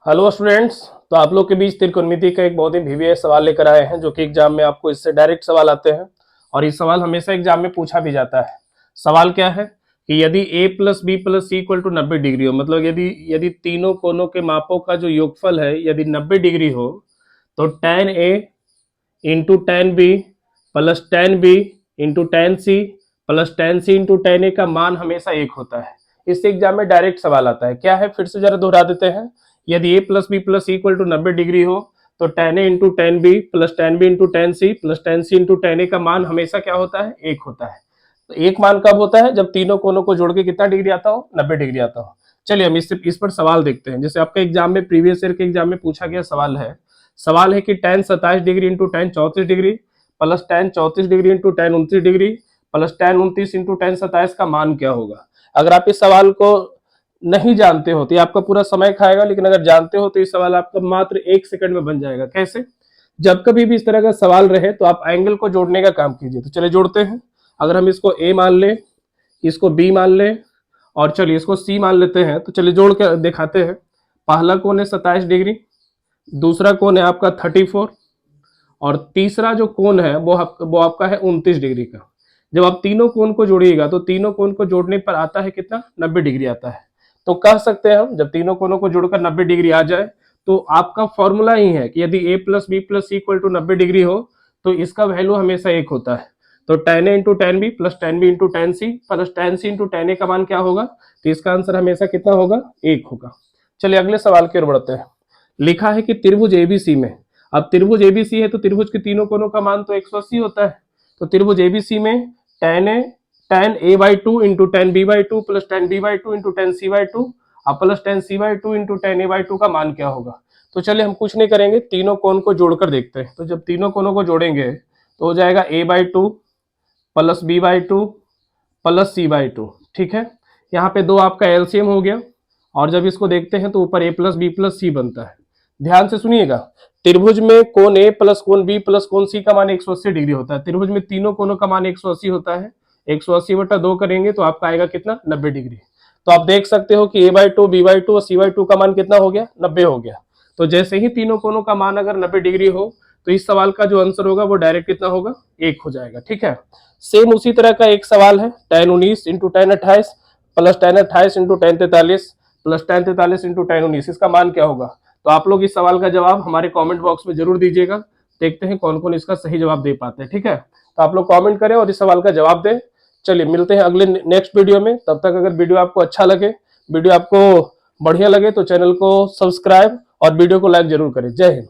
Hello students. तो आप लोग के बीच त्रिकोणमिति का एक बहुत ही वीवीआई सवाल लेकर आए हैं जो कि एग्जाम में आपको इससे डायरेक्ट सवाल आते हैं और ये सवाल हमेशा एग्जाम में पूछा भी जाता है। सवाल क्या है कि यदि a plus b plus c equal to 90 degree हो, मतलब यदि यदि तीनों कोनों के मापों का जो योगफल है यदि 90 डिग्री हो तो tan a into tan b plus tan b into tan c plus tan c into tan a का मान हमेशा एक होता है। इससे एग्जाम में डायरेक्ट सवाल आता है। क्या है, फिर से जरा दोहरा देते हैं। यदि a plus b plus c equal to 90 degree हो तो tan a into tan b plus tan b into tan c plus tan c into tan a का मान हमेशा क्या होता है, एक होता है। तो एक मान कब होता है, जब तीनों कोनों को जोड़ के कितना डिग्री आता हो, 90 डिग्री आता हो। चलिए हम इस पर सवाल देखते हैं। जैसे आपका एग्जाम में प्रीवियस ईयर के एग्जाम में पूछा गया सवाल है कि tan 27 degree into tan 34 degree plus tan 34 degree into tan 29 degree plus tan 29 into tan 27 का मान क्या होगा। अगर आप इस सवाल को नहीं जानते हो तो ये आपका पूरा समय खाएगा, लेकिन अगर जानते हो तो ये सवाल आपका मात्र 1 सेकंड में बन जाएगा। कैसे? जब कभी भी इस तरह का सवाल रहे तो आप एंगल को जोड़ने का काम कीजिए। तो चलिए जोड़ते हैं। अगर हम इसको a मान ले, इसको b मान ले और चलिए इसको c मान लेते हैं, तो चलिए जोड़ के दिखाते हैं। पहला कोण है 27 डिग्री, दूसरा कोण है आपका 34 और तीसरा जो कोण है वो आपका है 29 डिग्री का। जब आप तीनों कोण को जोड़िएगा तो तीनों कोण को जोड़ने पर आता है कितना, 90 डिग्री आता है। तो कह सकते हैं हम जब तीनों कोनों को जोड़कर 90 डिग्री आ जाए तो आपका फॉर्मूला ही है कि यदि a plus b plus c equal to 90 degree हो तो इसका वैल्यू हमेशा एक होता है। तो tan a into tan b plus tan b into tan c plus tan c into tan a का मान क्या होगा, तो इसका आंसर हमेशा कितना होगा, एक होगा। चलिए अगले सवाल की ओर बढ़ते हैं। लिखा है कि त्रिभुज एबीसी में, अब त्रिभुज एबीसी है तो त्रिभुज के तीनों कोनों का मान तो 180 होता है। तो त्रिभुज एबीसी में tan a by two into tan b by two plus tan b by two into tan c by two plus tan c by two into tan a by two का मान क्या होगा। तो चलिए हम कुछ नहीं करेंगे, तीनों कोण को जोड़कर देखते हैं। तो जब तीनों कोनों को जोड़ेंगे तो हो जाएगा a by two plus b by two plus c by to. ठीक है, यहाँ पे दो आपका एलसीएम हो गया और जब इसको देखते हैं तो ऊपर a प्लस बी प्लस सी बनता है। ध्यान से सुनिएगा, त्रिभुज में कोण a प्लस कोण b प्लस कोण c का मान 180 डिग्री होता है। त्रिभुज में तीनों कोनों का मान 180 होता है। 180 बटा 2 करेंगे तो आपका आएगा कितना, 90 डिग्री। तो आप देख सकते हो कि a by two b by two और c बाई टू का मान कितना हो गया, 90 हो गया। तो जैसे ही तीनों कोनों का मान अगर 90 डिग्री हो तो इस सवाल का जो आंसर होगा वो डायरेक्ट कितना होगा, एक हो जाएगा। ठीक है, सेम उसी तरह का एक सवाल है tan 19 into tan 28 plus tan 28 into tan 43 plus tan 43 into tan 19, इसका मान क्या होगा। तो आप लोग इस सवाल का जवाब हमारे कमेंट बॉक्स में जरूर दीजिएगा। देखते हैं कौन कौन इसका सही जवाब दे पाते हैं। ठीक है, तो आप लोग कमेंट करें और इस सवाल का जवाब दें। चलिए मिलते हैं अगले नेक्स्ट वीडियो में। तब तक अगर वीडियो आपको अच्छा लगे, वीडियो आपको बढ़िया लगे तो चैनल को सब्सक्राइब और वीडियो को लाइक जरूर करें। जय हिंद।